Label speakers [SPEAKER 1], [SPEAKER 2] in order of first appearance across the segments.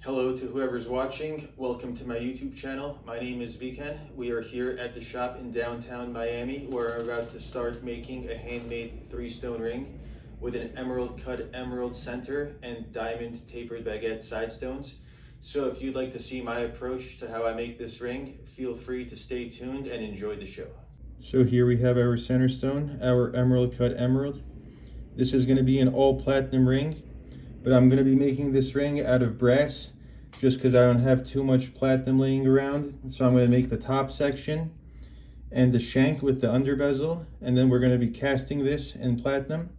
[SPEAKER 1] Hello to whoever's watching. Welcome to my YouTube channel. My name is Viken. We are here at the shop in downtown Miami where I'm about to start making a handmade 3-stone ring with an emerald cut emerald center and diamond tapered baguette side stones. So if you'd like to see my approach to how I make this ring, feel free to stay tuned and enjoy the show. So here we have our center stone, our emerald cut emerald. This is going to be an all platinum ring, but I'm going to be making this ring out of brass just because I don't have too much platinum laying around. So I'm going to make the top section and the shank with the under bezel, and then we're going to be casting this in platinum.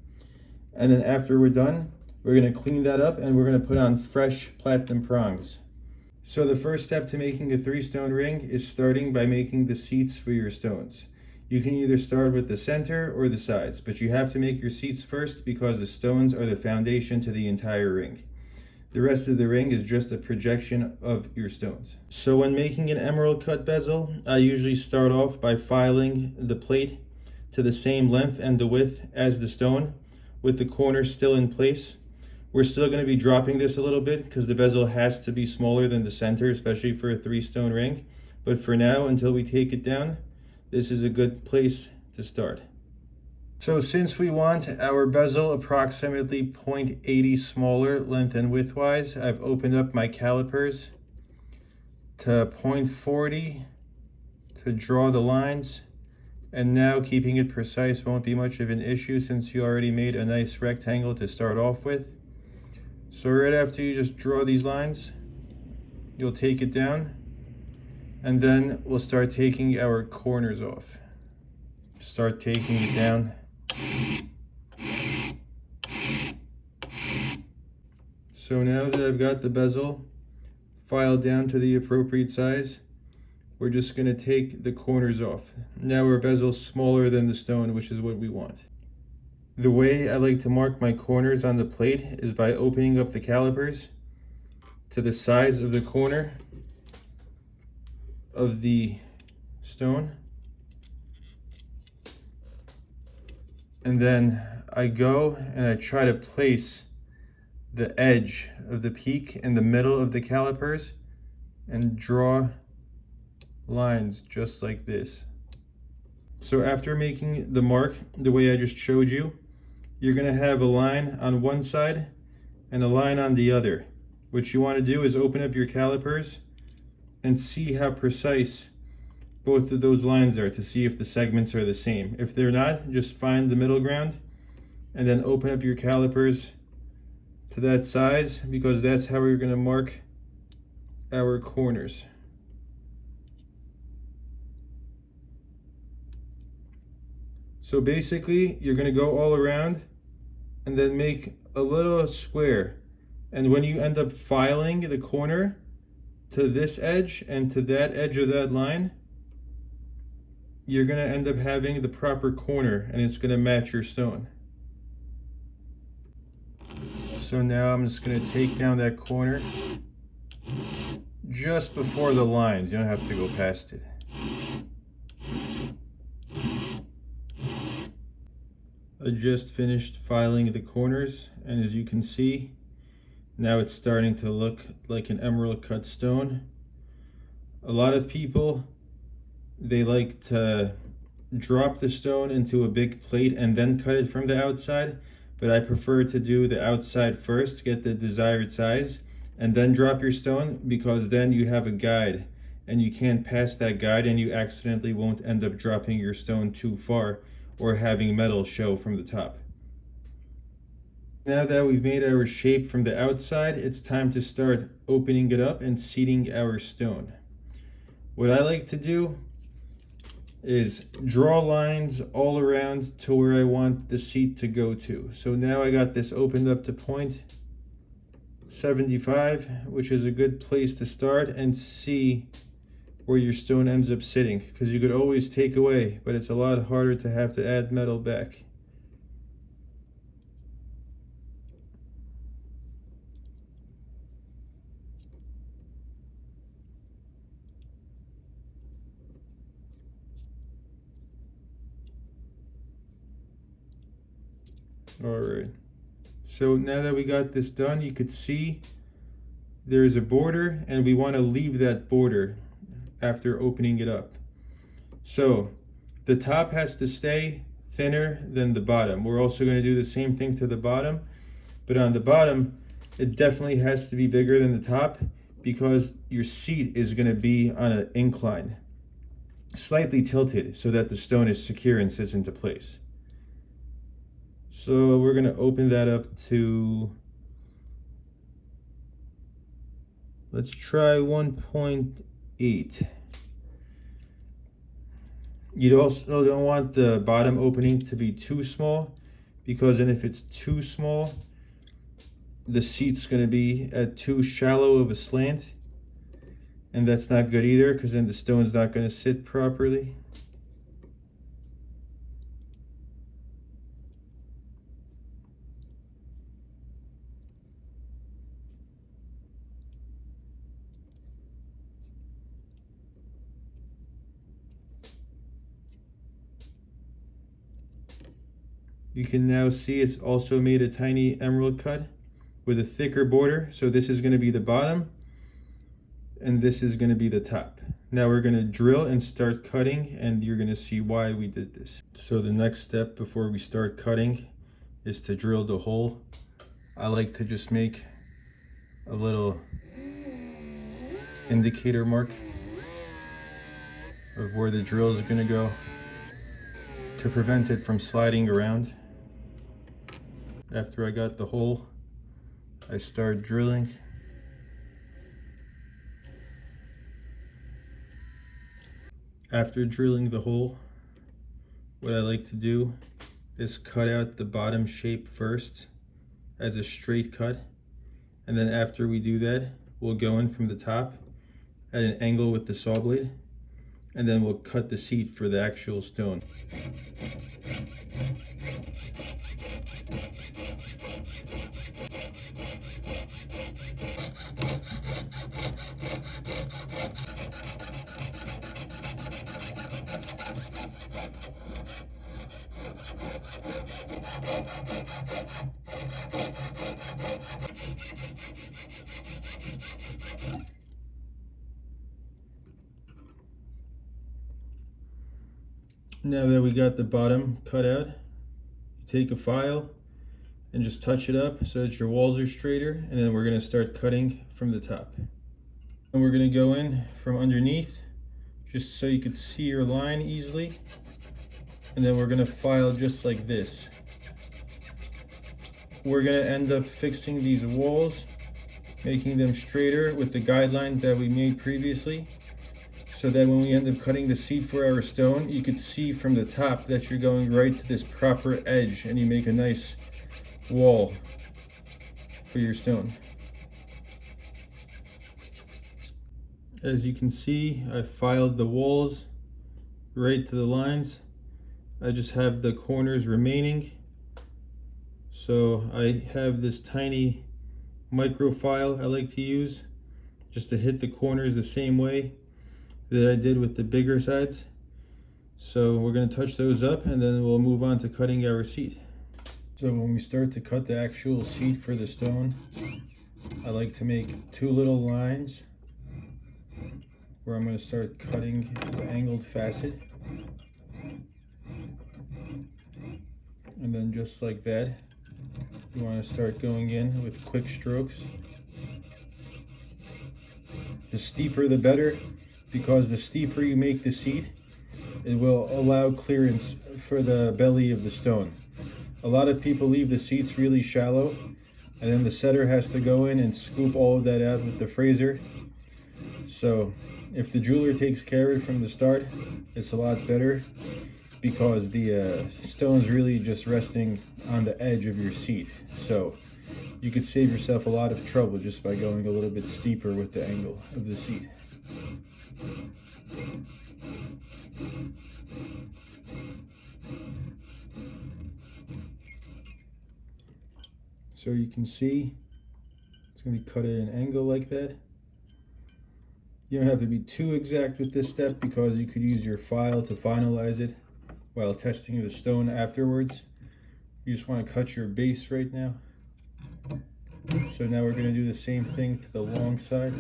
[SPEAKER 1] And then after we're done, we're going to clean that up and we're going to put on fresh platinum prongs. So the first step to making a 3-stone ring is starting by making the seats for your stones. You can either start with the center or the sides, but you have to make your seats first because the stones are the foundation to the entire ring. The rest of the ring is just a projection of your stones. So when making an emerald cut bezel, I usually start off by filing the plate to the same length and the width as the stone, with the corners still in place. We're still going to be dropping this a little bit because the bezel has to be smaller than the center, especially for a 3-stone ring. But for now, until we take it down, this is a good place to start. So since we want our bezel approximately 0.80 smaller length and width wise, I've opened up my calipers to 0.40 to draw the lines. And now keeping it precise won't be much of an issue since you already made a nice rectangle to start off with. So right after you just draw these lines, you'll take it down, and then we'll start taking our corners off. Start taking it down. So now that I've got the bezel filed down to the appropriate size, we're just going to take the corners off. Now our bezel's smaller than the stone, which is what we want. The way I like to mark my corners on the plate is by opening up the calipers to the size of the corner of the stone. And then I go and I try to place the edge of the peak in the middle of the calipers and draw lines just like this. So after making the mark the way I just showed you, you're going to have a line on one side and a line on the other. What you want to do is open up your calipers and see how precise both of those lines are to see if the segments are the same. If they're not, just find the middle ground and then open up your calipers to that size, because that's how we're going to mark our corners. So basically, you're going to go all around and then make a little square. And when you end up filing the corner to this edge and to that edge of that line, you're going to end up having the proper corner and it's going to match your stone. So now I'm just going to take down that corner just before the lines. You don't have to go past it. I just finished filing the corners, and as you can see, now it's starting to look like an emerald cut stone. A lot of people, they like to drop the stone into a big plate and then cut it from the outside, but I prefer to do the outside first, get the desired size, and then drop your stone, because then you have a guide and you can't pass that guide and you accidentally won't end up dropping your stone too far or having metal show from the top. Now that we've made our shape from the outside, it's time to start opening it up and seating our stone. What I like to do is draw lines all around to where I want the seat to go to. So now I got this opened up to 0.75, which is a good place to start and see where your stone ends up sitting, because you could always take away, but it's a lot harder to have to add metal back. All right, so now that we got this done, you could see there is a border, and we want to leave that border after opening it up. So the top has to stay thinner than the bottom. We're also going to do the same thing to the bottom, but on the bottom, it definitely has to be bigger than the top because your seat is going to be on an incline, slightly tilted so that the stone is secure and sits into place. So we're going to open that up to, let's try 1.8. You also don't want the bottom opening to be too small, because then if it's too small, the seat's going to be at too shallow of a slant, and that's not good either, because then the stone's not going to sit properly. You can now see it's also made a tiny emerald cut with a thicker border. So this is going to be the bottom, and this is going to be the top. Now we're going to drill and start cutting, and you're going to see why we did this. So the next step before we start cutting is to drill the hole. I like to just make a little indicator mark of where the drill is going to go to prevent it from sliding around. After I got the hole, I start drilling. After drilling the hole, what I like to do is cut out the bottom shape first as a straight cut. And then after we do that, we'll go in from the top at an angle with the saw blade, and then we'll cut the seat for the actual stone. Now that we got the bottom cut out, take a file and just touch it up so that your walls are straighter, and then we're going to start cutting from the top. And we're going to go in from underneath just so you could see your line easily, and then we're going to file just like this. We're going to end up fixing these walls, making them straighter with the guidelines that we made previously, so that when we end up cutting the seat for our stone, you could see from the top that you're going right to this proper edge, and you make a nice wall for your stone. As you can see, I filed the walls right to the lines. I just have the corners remaining. So I have this tiny micro file I like to use just to hit the corners the same way that I did with the bigger sides. So we're going to touch those up, and then we'll move on to cutting our seat. So when we start to cut the actual seat for the stone, I like to make two little lines where I'm going to start cutting the angled facet. And then just like that, you want to start going in with quick strokes. The steeper the better, because the steeper you make the seat, it will allow clearance for the belly of the stone. A lot of people leave the seats really shallow, and then the setter has to go in and scoop all of that out with the fraser. So if the jeweler takes care of it from the start, it's a lot better, because the stone's really just resting on the edge of your seat. So you could save yourself a lot of trouble just by going a little bit steeper with the angle of the seat. So you can see it's going to be cut at an angle like that. You don't have to be too exact with this step, because you could use your file to finalize it while testing the stone afterwards. You just want to cut your base right now. So now we're going to do the same thing to the long side.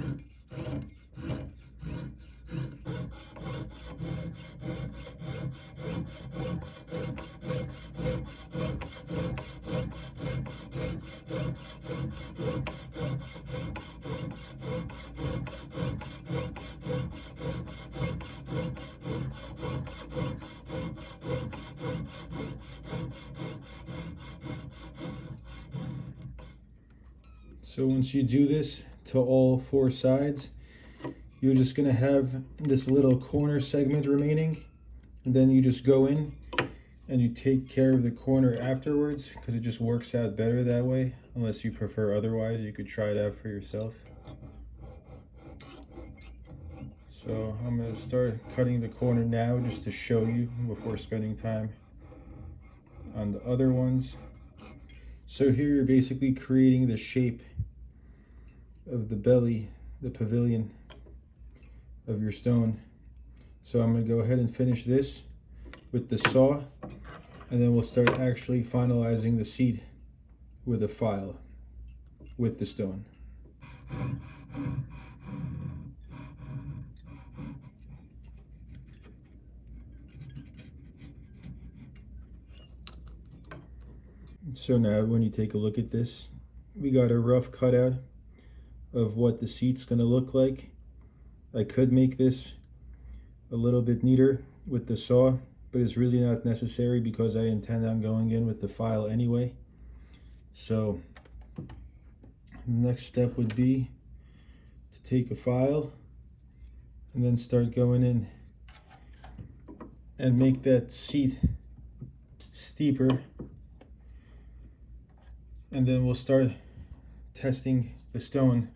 [SPEAKER 1] So once you do this to all four sides, you're just going to have this little corner segment remaining, and then you just go in and you take care of the corner afterwards, because it just works out better that way. Unless you prefer otherwise, you could try it out for yourself. So I'm going to start cutting the corner now just to show you before spending time on the other ones. So here you're basically creating the shape of the belly, the pavilion of your stone. So I'm going to go ahead and finish this with the saw, and then we'll start actually finalizing the seat with a file with the stone. So now when you take a look at this, we got a rough cutout of what the seat's going to look like. I could make this a little bit neater with the saw, but it's really not necessary because I intend on going in with the file anyway. So the next step would be to take a file and then start going in and make that seat steeper, and then we'll start testing the stone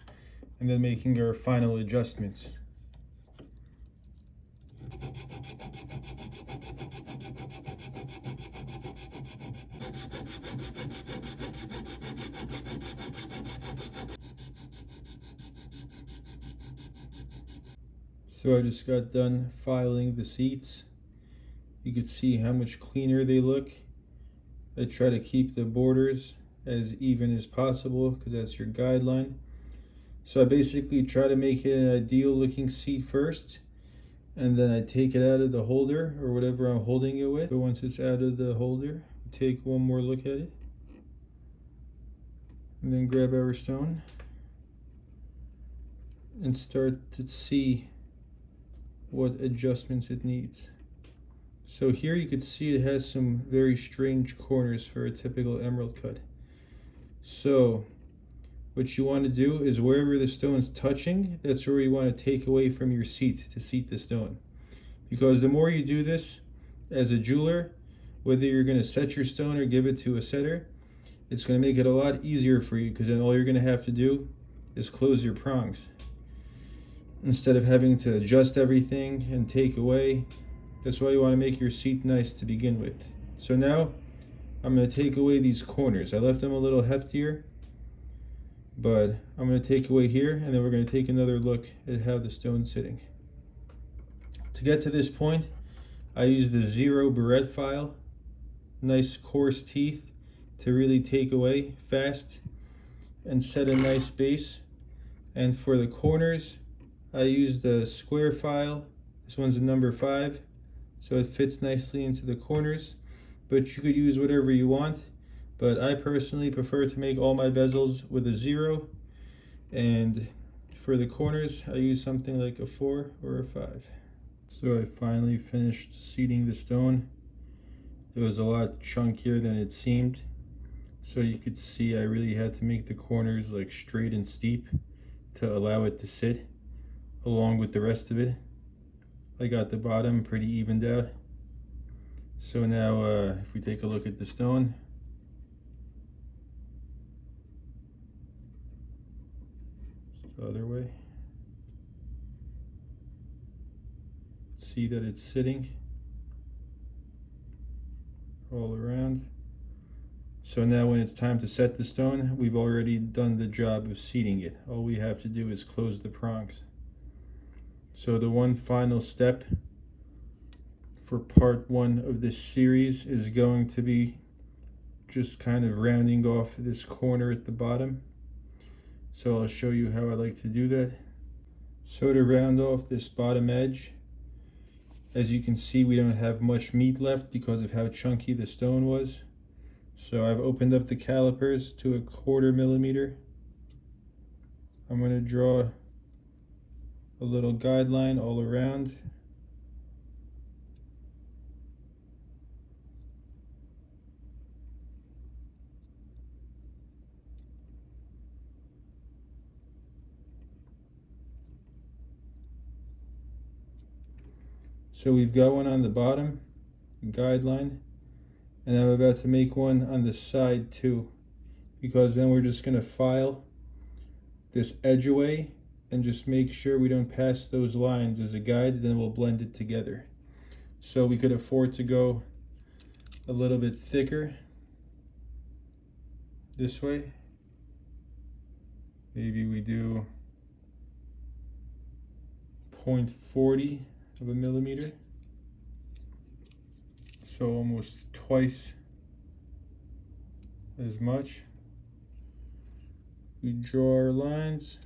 [SPEAKER 1] and then making our final adjustments. So I just got done filing the seats. You can see how much cleaner they look. I try to keep the borders as even as possible because that's your guideline. So I basically try to make it an ideal looking seat first, and then I take it out of the holder or whatever I'm holding it with. So once it's out of the holder, take one more look at it, and then grab our stone and start to see what adjustments it needs. So here you can see it has some very strange corners for a typical emerald cut. So what you want to do is wherever the stone's touching, that's where you want to take away from your seat to seat the stone. Because the more you do this as a jeweler, whether you're going to set your stone or give it to a setter, it's going to make it a lot easier for you, because then all you're going to have to do is close your prongs instead of having to adjust everything and take away. That's why you want to make your seat nice to begin with. So now I'm going to take away these corners. I left them a little heftier, but I'm going to take away here, and then we're going to take another look at how the stone's sitting. To get to this point, I used the 0 barrette file, nice coarse teeth to really take away fast and set a nice base. And for the corners, I used the square file. This one's a number 5, so it fits nicely into the corners, but you could use whatever you want. But I personally prefer to make all my bezels with a 0, and for the corners I use something like a 4 or a 5. So I finally finished seating the stone. It was a lot chunkier than it seemed, so you could see I really had to make the corners like straight and steep to allow it to sit along with the rest of it. I got the bottom pretty evened out. So now if we take a look at the stone, the other way, see that it's sitting all around. So now when it's time to set the stone, we've already done the job of seating it. All we have to do is close the prongs. So the one final step for part 1 of this series is going to be just kind of rounding off this corner at the bottom. So I'll show you how I like to do that. So to round off this bottom edge, as you can see, we don't have much meat left because of how chunky the stone was. So I've opened up the calipers to 1/4 millimeter. I'm going to draw a little guideline all around. So we've got one on the bottom, guideline, and I'm about to make one on the side too, because then we're just going to file this edge away and just make sure we don't pass those lines as a guide, then we'll blend it together. So we could afford to go a little bit thicker this way. Maybe we do 0.40 of a millimeter. So almost twice as much. We draw our lines.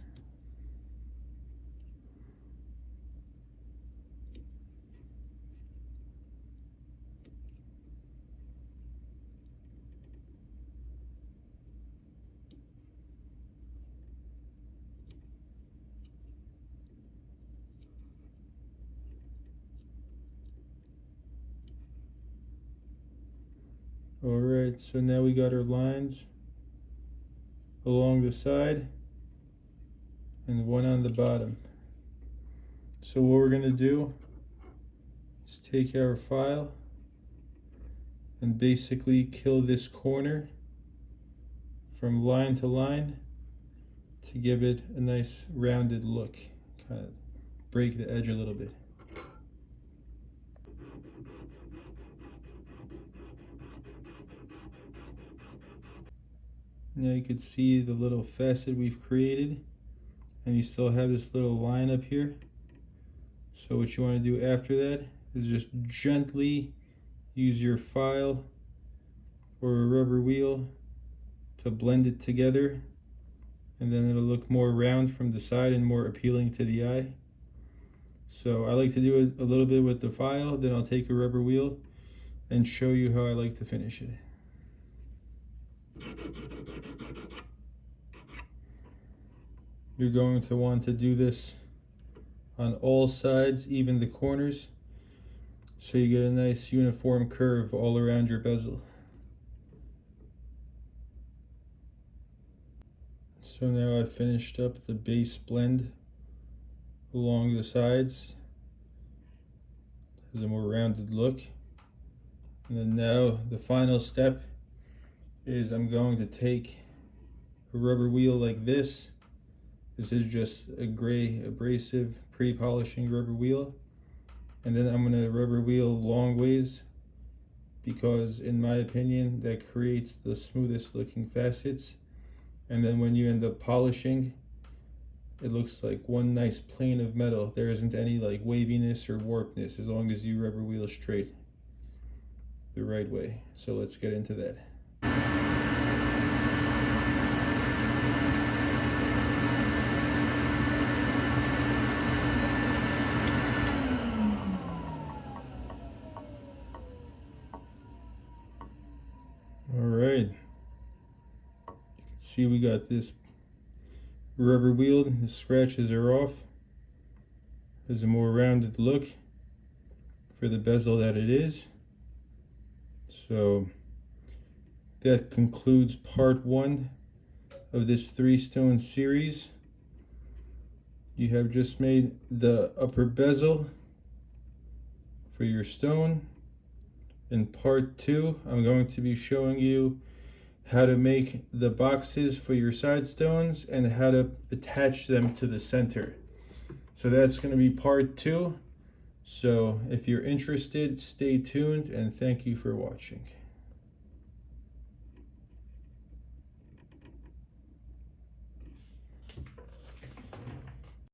[SPEAKER 1] Alright, so now we got our lines along the side and one on the bottom. So what we're going to do is take our file and basically kill this corner from line to line to give it a nice rounded look. Kind of break the edge a little bit. Now you can see the little facet we've created, and you still have this little line up here. So what you want to do after that is just gently use your file or a rubber wheel to blend it together, and then it'll look more round from the side and more appealing to the eye. So I like to do it a little bit with the file, then I'll take a rubber wheel and show you how I like to finish it. You're going to want to do this on all sides, even the corners, so you get a nice uniform curve all around your bezel. So now I've finished up the base blend along the sides. Has a more rounded look. And then now the final step is I'm going to take a rubber wheel like this. This is just a gray abrasive pre-polishing rubber wheel. And then I'm going to rubber wheel long ways, because in my opinion that creates the smoothest looking facets. And then when you end up polishing, it looks like one nice plane of metal. There isn't any like waviness or warpness as long as you rubber wheel straight the right way. So let's get into that. Alright, you can see we got this rubber wheeled, the scratches are off. There's a more rounded look for the bezel that it is. So that concludes part 1 of this 3-stone series. You have just made the upper bezel for your stone. In part 2, I'm going to be showing you how to make the boxes for your side stones and how to attach them to the center. So that's going to be part 2. So if you're interested, stay tuned, and thank you for watching.